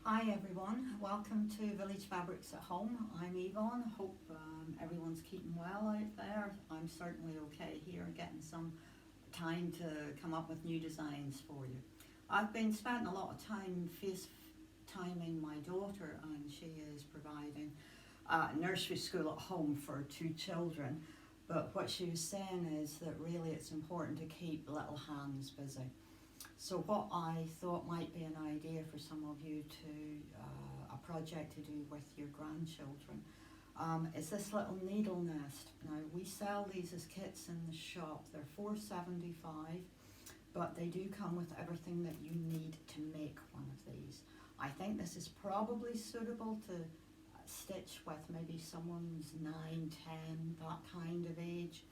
Hi everyone, welcome to Village Fabrics at Home. I'm Yvonne. Hope everyone's keeping well out there. I'm certainly okay here, getting some time to come up with new designs for you. I've been spending a lot of time FaceTiming my daughter, and she is providing nursery school at home for two children. But what she was saying is that really it's important to keep little hands busy. So what I thought might be an idea for some of you to, a project to do with your grandchildren, is this little needle nest. Now we sell these as kits in the shop. They're $4.75, but they do come with everything that you need to make one of these. I think this is probably suitable to stitch with maybe someone's 9, 10, that kind of age.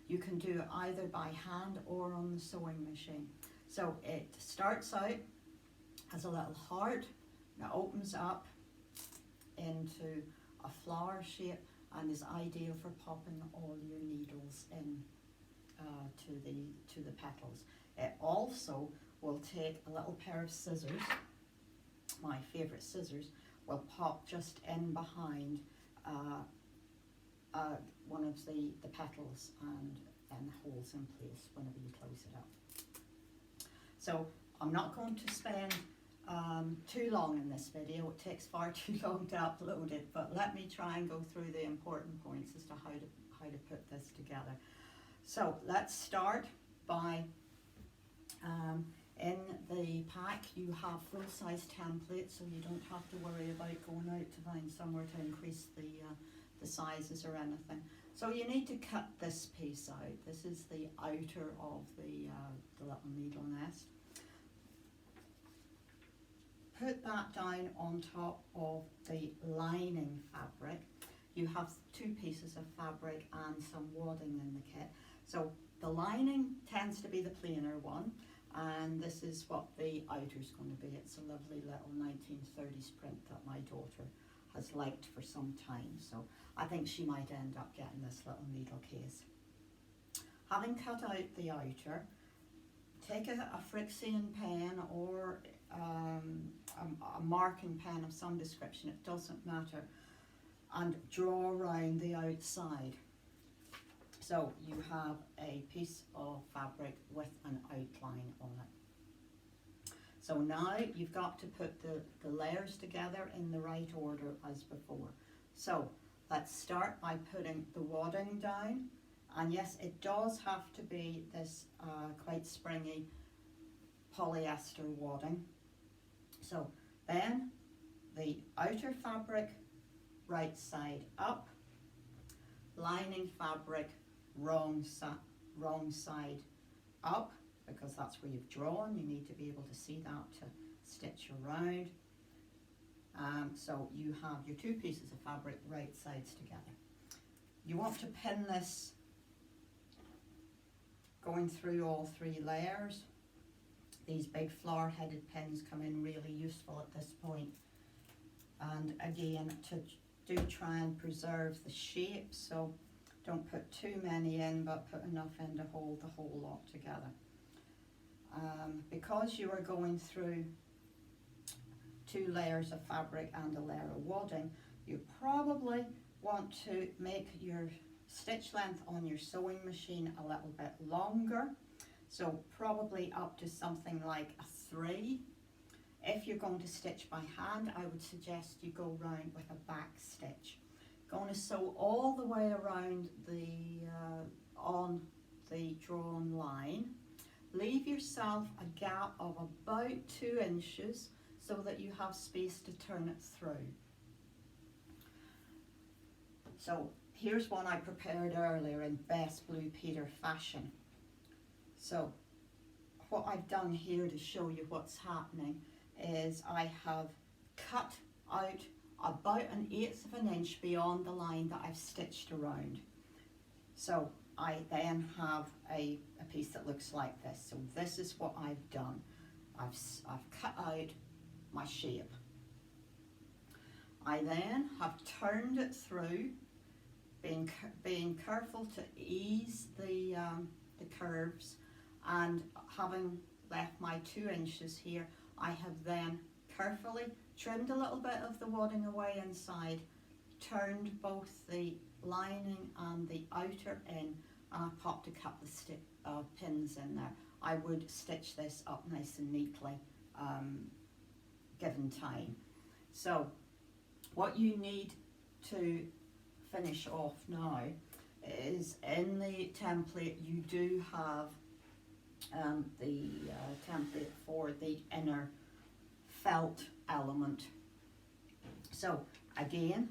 You can do it either by hand or on the sewing machine. So it starts out as a little heart, and it opens up into a flower shape and is ideal for popping all your needles in to the petals. It also will take a little pair of scissors, my favourite scissors, will pop just in behind one of the petals and holds in place whenever you close it up. So I'm not going to spend too long in this video. It takes far too long to upload it, but let me try and go through the important points as to how to put this together. So let's start by in the pack you have full-size templates, so you don't have to worry about going out to find somewhere to increase the sizes or anything. So you need to cut this piece out. This is the outer of the little needle nest. Put that down on top of the lining fabric. You have two pieces of fabric and some wadding in the kit. So the lining tends to be the plainer one, and this is what the outer is going to be. It's a lovely little 1930s print that my daughter has liked for some time, so I think she might end up getting this little needle case. Having cut out the outer, take a Frixion pen or a marking pen of some description, it doesn't matter, and draw around the outside. So you have a piece of fabric with an outline on it. So now you've got to put the layers together in the right order as before. So let's start by putting the wadding down. And yes, it does have to be this quite springy polyester wadding. So then the outer fabric right side up, lining fabric wrong side up, because that's where you've drawn. You need to be able to see that to stitch around. So you have your two pieces of fabric right sides together. You want to pin this going through all three layers. These big flower headed pins come in really useful at this point. And again, to do try and preserve the shape, so don't put too many in, but put enough in to hold the whole lot together. Because you are going through two layers of fabric and a layer of wadding, you probably want to make your stitch length on your sewing machine a little bit longer, so probably up to something like a 3. If you're going to stitch by hand, I would suggest you go round with a back stitch. Going to sew all the way around on the drawn line. Leave yourself a gap of about 2 inches so that you have space to turn it through. So here's one I prepared earlier in Best Blue Peter fashion. So what I've done here to show you what's happening is I have cut out about 1/8 of an inch beyond the line that I've stitched around. So I then have a piece that looks like this. So this is what I've done. I've cut out my shape. I then have turned it through, being careful to ease the curves, and having left my 2 inches here, I have then carefully, trimmed a little bit of the wadding away inside, turned both the lining and the outer in, and I popped a couple of pins in there. I would stitch this up nice and neatly, given time. So what you need to finish off now is, in the template you do have the template for the inner felt element. So again,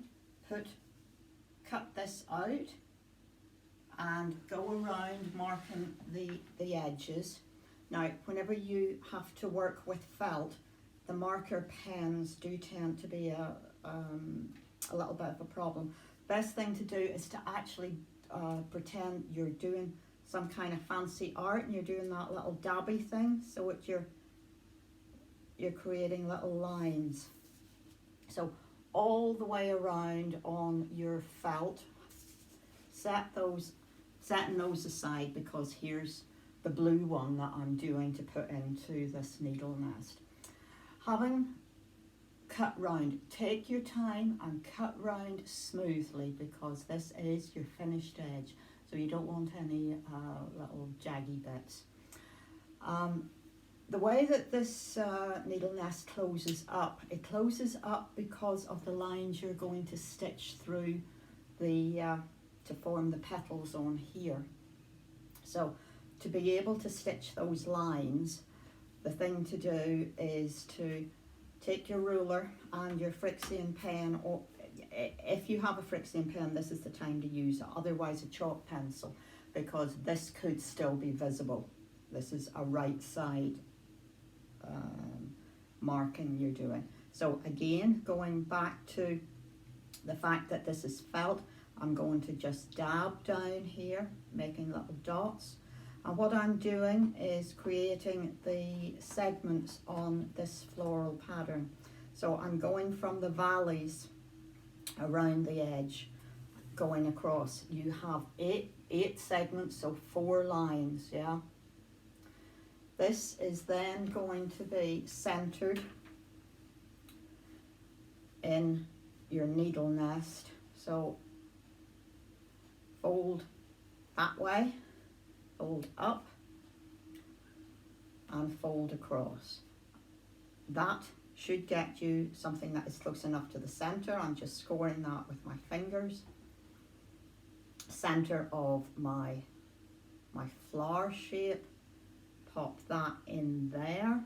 cut this out and go around marking the edges. Now whenever you have to work with felt, the marker pens do tend to be a little bit of a problem. Best thing to do is to actually pretend you're doing some kind of fancy art and you're doing that little dabby thing, so you're creating little lines. So all the way around on your felt, setting those aside, because here's the blue one that I'm doing to put into this needle nest. Having cut round, take your time and cut round smoothly, because this is your finished edge, so you don't want any little jaggy bits. The way that this needle nest closes up, it closes up because of the lines you're going to stitch through to form the petals on here. So to be able to stitch those lines, the thing to do is to take your ruler and your Frixion pen, or if you have a Frixion pen, this is the time to use it, otherwise a chalk pencil, because this could still be visible. This is a right side marking you're doing. So again, going back to the fact that this is felt, I'm going to just dab down here, making little dots. And what I'm doing is creating the segments on this floral pattern. So I'm going from the valleys around the edge, going across. You have eight segments, so 4 lines, yeah? This is then going to be centered in your needle nest. So fold that way, fold up, and fold across. That should get you something that is close enough to the center. I'm just scoring that with my fingers. Center of my flower shape, pop that in there.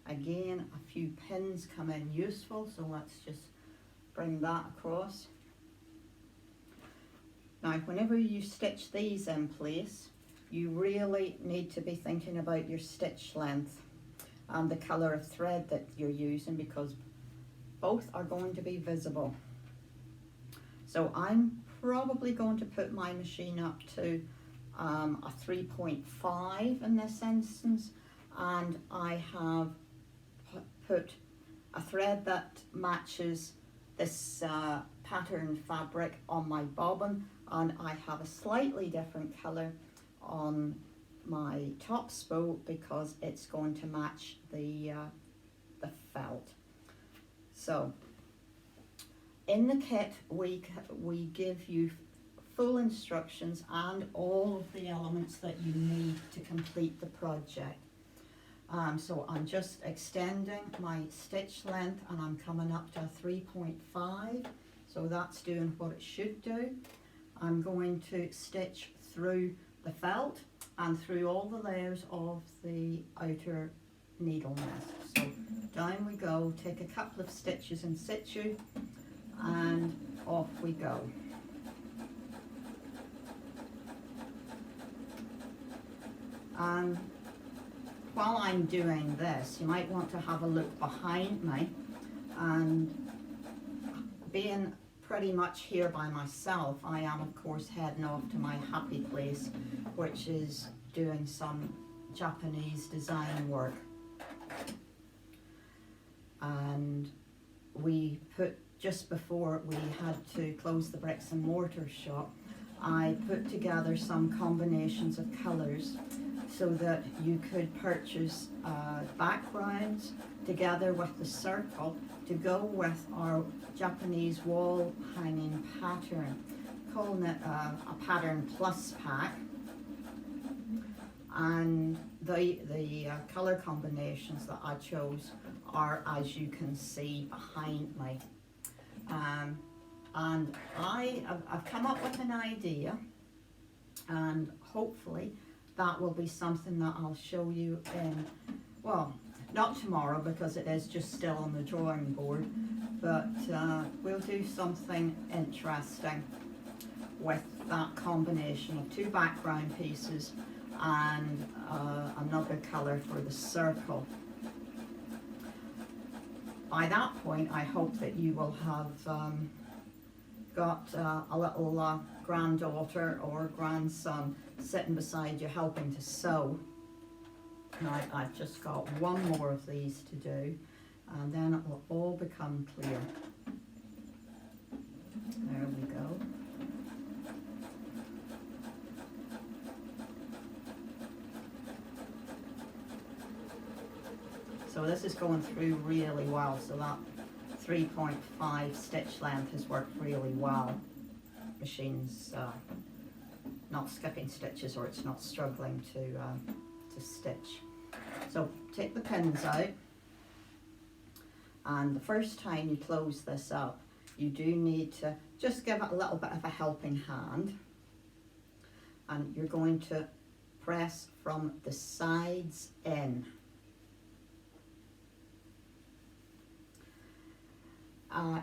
Again, a few pins come in useful, so let's just bring that across. Now, whenever you stitch these in place, you really need to be thinking about your stitch length and the colour of thread that you're using, because both are going to be visible. So I'm probably going to put my machine up to a 3.5 in this instance, and I have put a thread that matches this pattern fabric on my bobbin, and I have a slightly different colour on my top spool because it's going to match the felt. So in the kit we give you full instructions and all of the elements that you need to complete the project. So I'm just extending my stitch length and I'm coming up to a 3.5, so that's doing what it should do. I'm going to stitch through the felt and through all the layers of the outer needle nest. So down we go, take a couple of stitches in situ and off we go. And while I'm doing this, you might want to have a look behind me, and being pretty much here by myself, I am of course heading off to my happy place, which is doing some Japanese design work. And we put, just before we had to close the bricks and mortar shop, I put together some combinations of colours so that you could purchase backgrounds together with the circle to go with our Japanese wall hanging pattern, calling it a pattern plus pack. And the colour combinations that I chose are, as you can see behind me. And I've come up with an idea, and hopefully that will be something that I'll show you in, well, not tomorrow because it is just still on the drawing board, but we'll do something interesting with that combination of two background pieces and another colour for the circle. By that point, I hope that you will have got a little granddaughter or grandson sitting beside you helping to sew. Now, I've just got one more of these to do, and then it will all become clear. There we go. So this is going through really well, so that 3.5 stitch length has worked really well. Machine's not skipping stitches, or it's not struggling to stitch. So take the pins out, and the first time you close this up, you do need to just give it a little bit of a helping hand, and you're going to press from the sides in.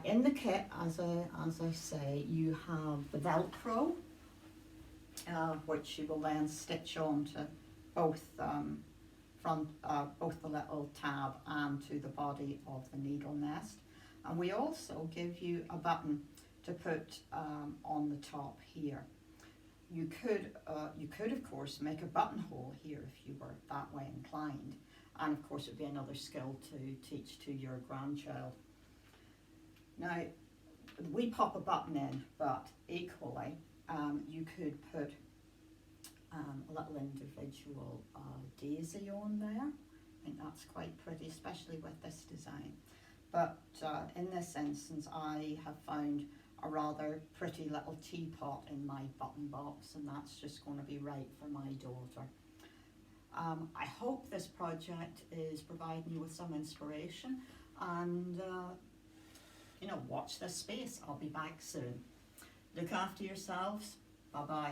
In the kit, as I say, you have the Velcro, which you will then stitch onto both both the little tab and to the body of the needle nest. And we also give you a button to put on the top here. You could of course make a buttonhole here if you were that way inclined, and of course it would be another skill to teach to your grandchild. Now, we pop a button in, but equally you could put a little individual daisy on there. I think that's quite pretty, especially with this design. But in this instance, I have found a rather pretty little teapot in my button box, and that's just going to be right for my daughter. I hope this project is providing you with some inspiration, and you know, watch this space. I'll be back soon. Look after yourselves. Bye-bye.